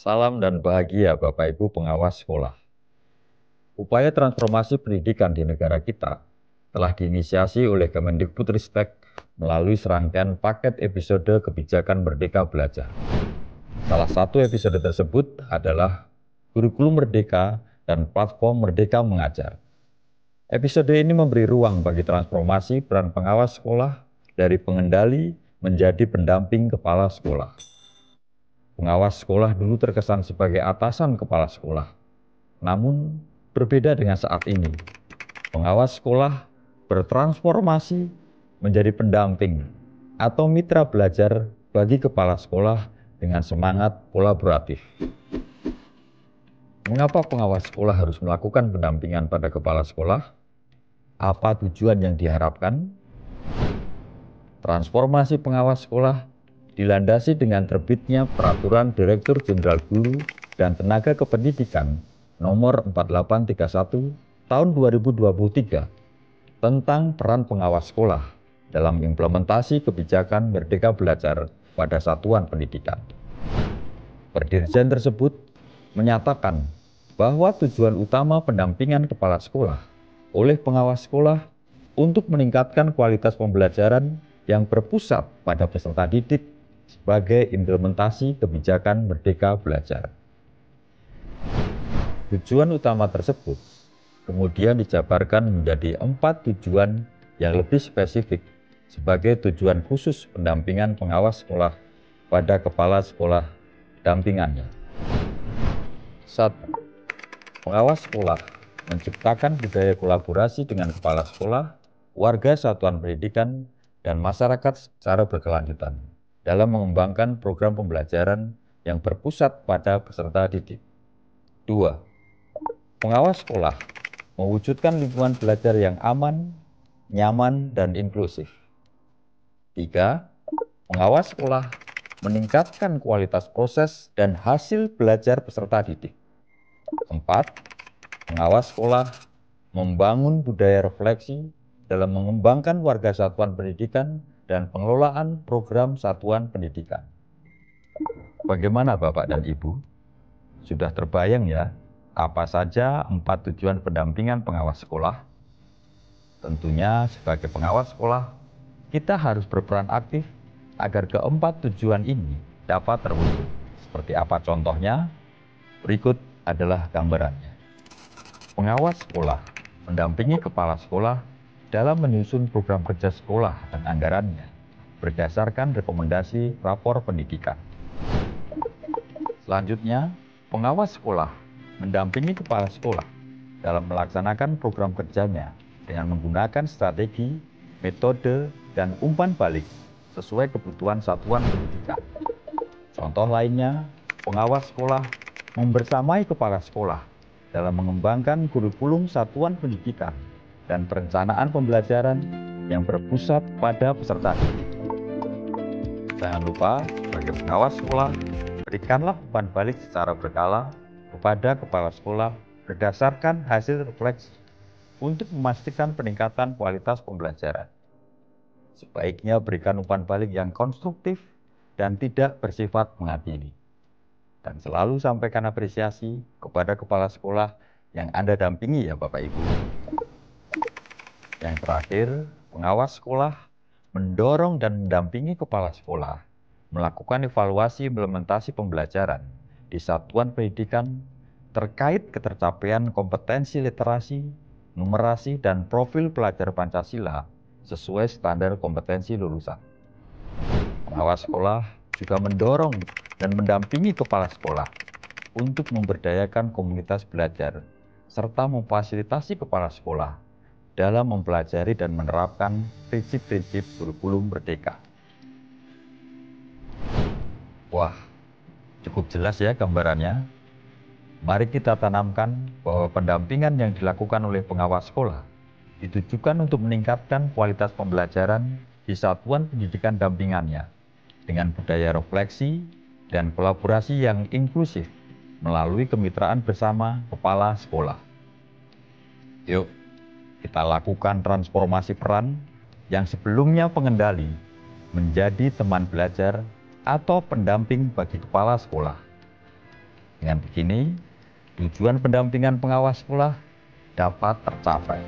Salam dan bahagia Bapak Ibu pengawas sekolah. Upaya transformasi pendidikan di negara kita telah diinisiasi oleh Kemendikbudristek melalui serangkaian paket episode kebijakan Merdeka Belajar. Salah satu episode tersebut adalah Kurikulum Merdeka dan Platform Merdeka Mengajar. Episode ini memberi ruang bagi transformasi peran pengawas sekolah dari pengendali menjadi pendamping kepala sekolah. Pengawas sekolah dulu terkesan sebagai atasan kepala sekolah. Namun, berbeda dengan saat ini. Pengawas sekolah bertransformasi menjadi pendamping atau mitra belajar bagi kepala sekolah dengan semangat kolaboratif. Mengapa pengawas sekolah harus melakukan pendampingan pada kepala sekolah? Apa tujuan yang diharapkan? Transformasi pengawas sekolah dilandasi dengan terbitnya Peraturan Direktur Jenderal Guru dan Tenaga Kependidikan Nomor 4831 Tahun 2023 tentang peran pengawas sekolah dalam implementasi kebijakan Merdeka Belajar pada satuan pendidikan. Perdirjen tersebut menyatakan bahwa tujuan utama pendampingan kepala sekolah oleh pengawas sekolah untuk meningkatkan kualitas pembelajaran yang berpusat pada peserta didik sebagai implementasi kebijakan Merdeka Belajar. Tujuan utama tersebut kemudian dijabarkan menjadi 4 tujuan yang lebih spesifik sebagai tujuan khusus pendampingan pengawas sekolah pada kepala sekolah dampingannya. 1. Pengawas sekolah menciptakan budaya kolaborasi dengan kepala sekolah, warga satuan pendidikan, dan masyarakat secara berkelanjutan dalam mengembangkan program pembelajaran yang berpusat pada peserta didik. 2. Pengawas sekolah mewujudkan lingkungan belajar yang aman, nyaman, dan inklusif. 3. Pengawas sekolah meningkatkan kualitas proses dan hasil belajar peserta didik. 4. Pengawas sekolah membangun budaya refleksi dalam mengembangkan warga satuan pendidikan dan pengelolaan program satuan pendidikan. Bagaimana Bapak dan Ibu? Sudah terbayang ya, apa saja 4 tujuan pendampingan pengawas sekolah? Tentunya sebagai pengawas sekolah, kita harus berperan aktif agar keempat tujuan ini dapat terwujud. Seperti apa contohnya? Berikut adalah gambarannya. Pengawas sekolah mendampingi kepala sekolah dalam menyusun program kerja sekolah dan anggarannya berdasarkan rekomendasi rapor pendidikan. Selanjutnya, pengawas sekolah mendampingi kepala sekolah dalam melaksanakan program kerjanya dengan menggunakan strategi, metode, dan umpan balik sesuai kebutuhan satuan pendidikan. Contoh lainnya, pengawas sekolah membersamai kepala sekolah dalam mengembangkan kurikulum satuan pendidikan dan perencanaan pembelajaran yang berpusat pada peserta didik. Jangan lupa, sebagai pengawas sekolah, berikanlah umpan balik secara berkala kepada kepala sekolah berdasarkan hasil refleksi untuk memastikan peningkatan kualitas pembelajaran. Sebaiknya berikan umpan balik yang konstruktif dan tidak bersifat menghakimi. Dan selalu sampaikan apresiasi kepada kepala sekolah yang Anda dampingi ya Bapak Ibu. Yang terakhir, pengawas sekolah mendorong dan mendampingi kepala sekolah melakukan evaluasi implementasi pembelajaran di satuan pendidikan terkait ketercapaian kompetensi literasi, numerasi, dan profil pelajar Pancasila sesuai standar kompetensi lulusan. Pengawas sekolah juga mendorong dan mendampingi kepala sekolah untuk memberdayakan komunitas belajar serta memfasilitasi kepala sekolah dalam mempelajari dan menerapkan prinsip-prinsip kurikulum merdeka. Wah, cukup jelas ya gambarannya. Mari kita tanamkan bahwa pendampingan yang dilakukan oleh pengawas sekolah ditujukan untuk meningkatkan kualitas pembelajaran di satuan pendidikan dampingannya dengan budaya refleksi dan kolaborasi yang inklusif melalui kemitraan bersama kepala sekolah. Yuk, kita lakukan transformasi peran yang sebelumnya pengendali menjadi teman belajar atau pendamping bagi kepala sekolah. Dengan begini, tujuan pendampingan pengawas sekolah dapat tercapai.